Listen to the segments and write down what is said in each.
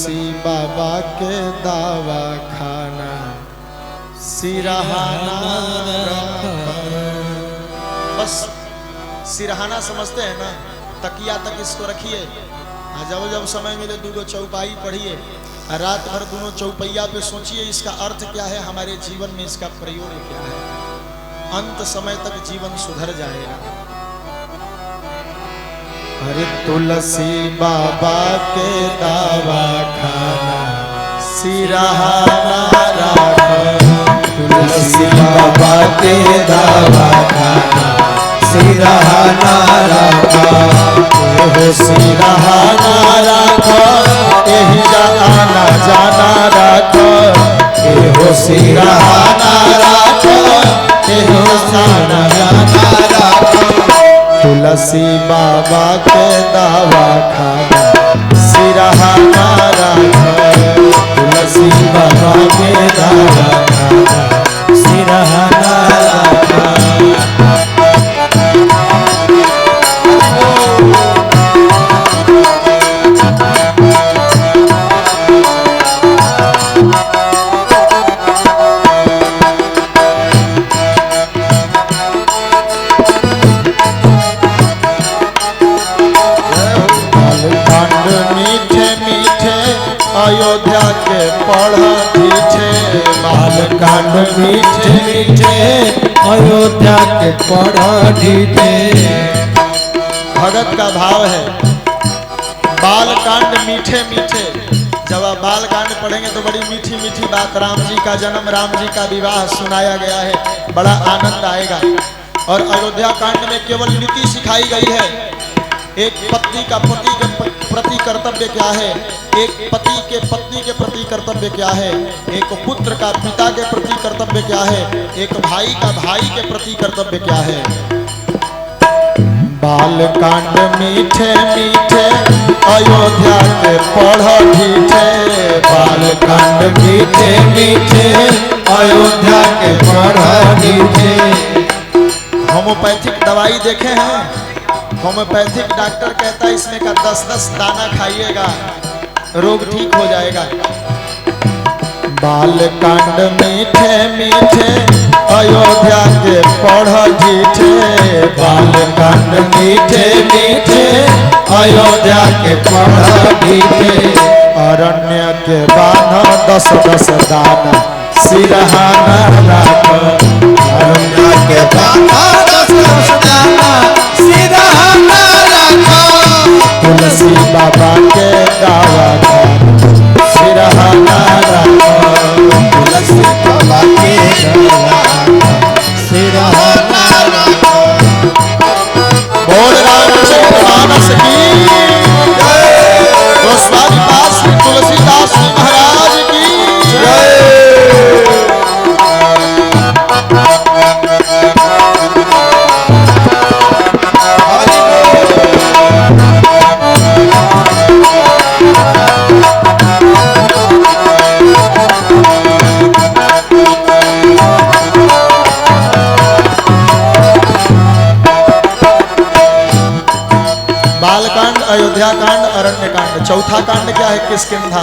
तुलसी बाबा के दावा खाना सिरहाना बस सिरहाना समझते हैं ना, तकिया तक इसको रखिए, जब जब समय मिले दूगो चौपाई पढ़िए, रात भर दोनों चौपैया पे सोचिए इसका अर्थ क्या है, हमारे जीवन में इसका प्रयोग क्या है, अंत समय तक जीवन सुधर जाएगा। अरे तुलसी बाबा के दावा खाना सिरहाना राख, तुलसी बाबा के दावा खाना सिरहाना राख, हो सिरहाना राख, एही जाना जाना राख, हो सिरहाना राख, एही जाना जाना राख, तुलसी बाबा के दावा खाना सिरहाना राख, तुलसी बाबा के दावा खाना सिरहाना राख। अयोध्या के पढ़ा मीठे बालकांड मीठे मीठे, अयोध्या के पढ़ा मीठे। भगत का भाव है बालकांड मीठे मीठे, जब आप बालकांड पढ़ेंगे तो बड़ी मीठी मीठी बात, राम जी का जन्म, राम जी का विवाह सुनाया गया है, बड़ा आनंद आएगा। और अयोध्या कांड में केवल नीति सिखाई गई है, एक पत्नी का पति के प्रति कर्तव्य क्या है, एक पति के पत्नी के प्रति कर्तव्य क्या है, एक पुत्र का पिता के प्रति कर्तव्य क्या है, एक भाई का भाई के प्रति कर्तव्य क्या है। बालकांड मीठे मीठे अयोध्या के पढ़ ढीठे, बालकांड मीठे मीठे अयोध्या के पढ़ ढीठे। होम्योपैथिक दवाई देखे हैं, होम्योपैथिक डॉक्टर कहता है इसमें का 10-10 दाना खाइएगा, रोग ठीक हो जाएगा। बालकांड मीठे मीठे अयोध्या के पढ़ ढीठे, बालकांड मीठे मीठे अयोध्या के पढ़ ढीठे, अरण्य के बान्ह 10-10 दाना सिरहाना राख, अरण्य के बान्ह 10-10 दाना सिरहाना राख, तुलसी बाबा के दावा खाना सिरहाना राख, तुलसी बाबा के दावा खाना सिरहाना राख। बोल रामचंद्र मानस की जय, गोस्वामी दास तुलसीदास महाराज की जय। बालकांड, अयोध्या कांड, अरण्य कांड। चौथा कांड क्या है? किष्किंधा।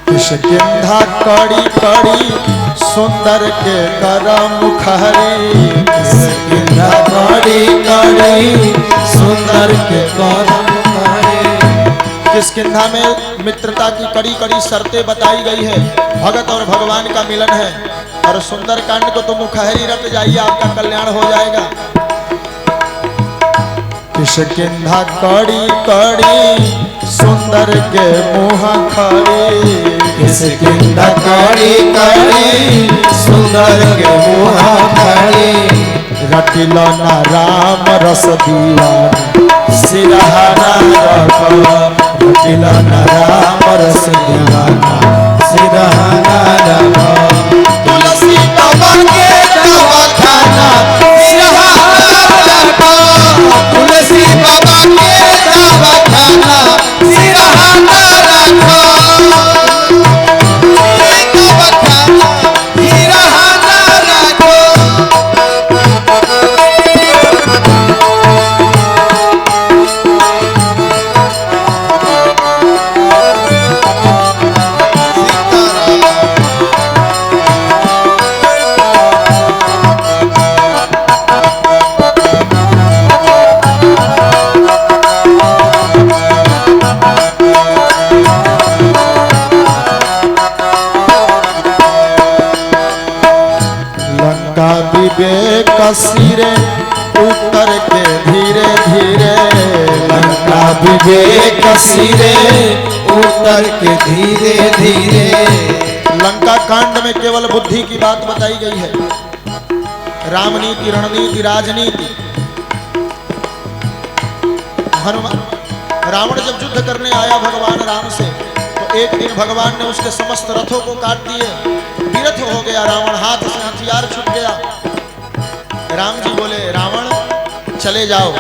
किष्किंधा कड़ी कड़ी सुंदर के कर मुखहरी, किष्किंधा कड़ी कड़ी सुंदर के कर मुखहरी। किष्किंधा में मित्रता की कड़ी कड़ी शर्तें बताई गई है, भगत और भगवान का मिलन है। और सुंदर कांड को तो मुखहरी रख जाइए, आपका कल्याण हो जाएगा। किष्किंधा कड़ी कड़ी सुंदर के मुँह खड़ी, किष्किंधा कड़ी कड़ी सुंदर के मुँह खड़ी। रटिलो ना राम रस दीवाना सिरहाना रख, रटिलो ना राम रस दीवाना सिरहाना रख, तुलसी बाबा के दावा खाना सिरहाना रख, तुलसी बाबा के दावा खाना सिरहाना रख, दावा खाना सिरहाना रख। विवेक सिरे उतर के धीरे धीरे। लंका कांड में केवल बुद्धि की बात बताई गई है, रामनीति, रणनीति, राजनीति। रावण जब युद्ध करने आया भगवान राम से, तो एक दिन भगवान ने उसके समस्त रथों को काट दिए, विरथ हो गया रावण, हाथ से हथियार छूट गया। राम जी बोले, रावण चले जाओ,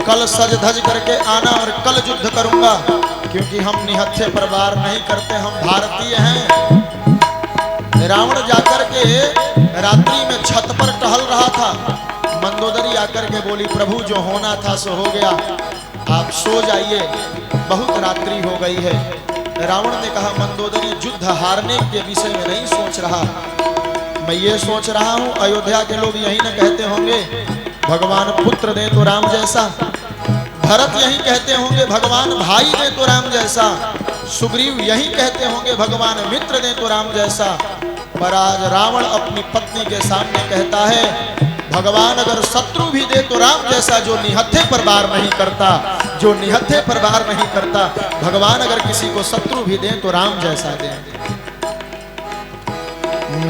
कल सज धज करके आना और कल युद्ध करूंगा, क्योंकि हम निहत्थे पर वार नहीं करते, हम भारतीय हैं। रावण जाकर के रात्रि में छत पर टहल रहा था, मंदोदरी आकर के बोली, प्रभु जो होना था सो हो गया, आप सो जाइए, बहुत रात्रि हो गई है। रावण ने कहा, मंदोदरी युद्ध हारने के विषय में नहीं सोच रहा, मैं ये सोच रहा हूँ, अयोध्या के लोग यही न कहते होंगे भगवान पुत्र दे तो राम जैसा, भरत यही कहते होंगे भगवान भाई दे तो राम जैसा, सुग्रीव यही कहते होंगे भगवान मित्र दे तो राम जैसा। पर आज रावण अपनी पत्नी के सामने कहता है, भगवान अगर शत्रु भी दे तो राम जैसा, जो निहत्थे पर वार नहीं करता, जो निहत्थे पर वार नहीं करता, भगवान अगर किसी को शत्रु भी दे तो राम जैसा दे।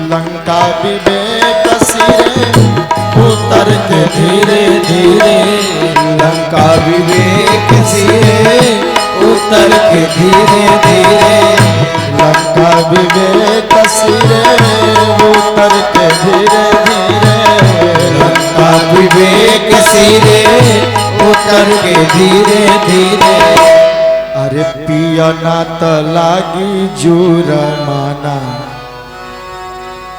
लंका विवेक सिरे उतर के धीरे धीरे। लंका विवेक सिरे उतर के धीरे धीरे। लंका विवेक सिरे उतर के धीरे धीरे। लंका विवेक सिरे उतर के धीरे धीरे। अरे पिया ना त लागी जुर्माना।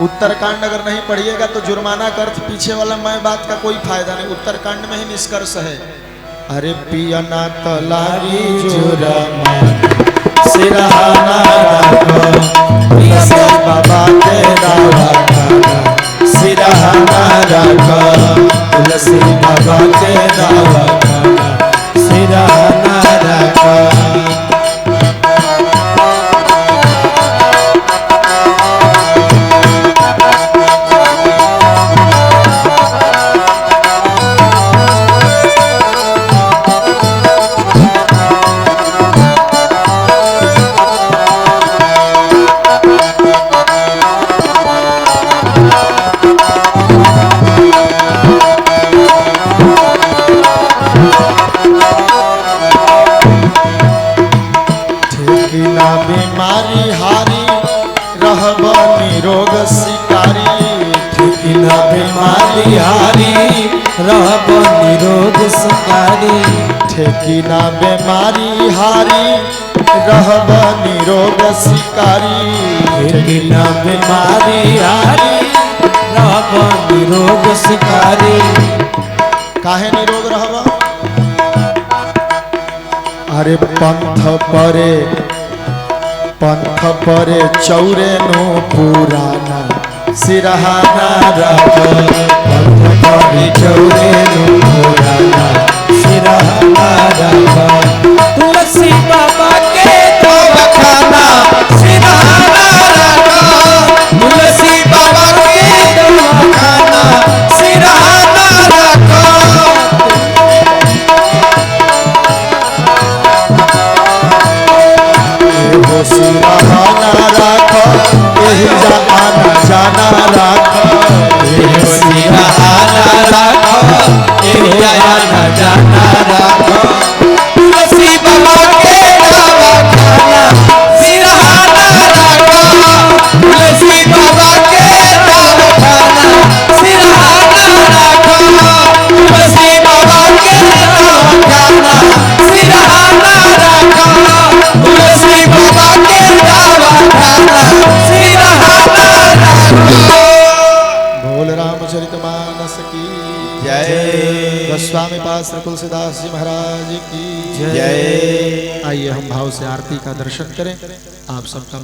उत्तरकांड अगर नहीं पढ़िएगा तो जुर्माना का अर्थ पीछे वाला मैं बात का कोई फायदा नहीं, उत्तरकांड में ही निष्कर्ष है। अरे पिया ना त लागी जुर्माना, सिरहाना रखो तुलसी बाबा के दवाखाना, सिरहाना रखो तुलसी बाबा के दवाखाना, सिरहाना रखो। बीमारी हारी रहब निरोग शिकारी, ठिकिना बीमारी हारी रहब निरोग शिकारी। ठेकिना बीमारी हारी रहब निरोग शिकारी। ठिकिना बीमारी हारी रहब निरोग शिकारी। काहे निरोग रहब? अरे पंथ परे चौरे नो पुराना, सिरहाना रखो पंथ परे चौरे नो पुराना, सिरहाना रखो तुलसी बाबा के दवाखाना, सिरहाना रखो तुलसी बाबा के दवाखाना, सिरहाना रखो। सिरहाना रखो यही जाना जाना रखो, सिरहाना रखो यही जाना जाना रखो तुलसी बाबा के दवाखाना, सिरहाना रखो तुलसी बाबा के दवाखाना, सिरहाना रखो तुलसी बाबा के दवाखाना, सिरहाना रखो तुलसी बाबा के दवाखाना, सिरहाना रखो। बोल रामचरितमानस की जय। गोस्वामी पास तुलसीदास जी महाराज की जय। आइए हम भाव से आरती का दर्शन करें। आप सबका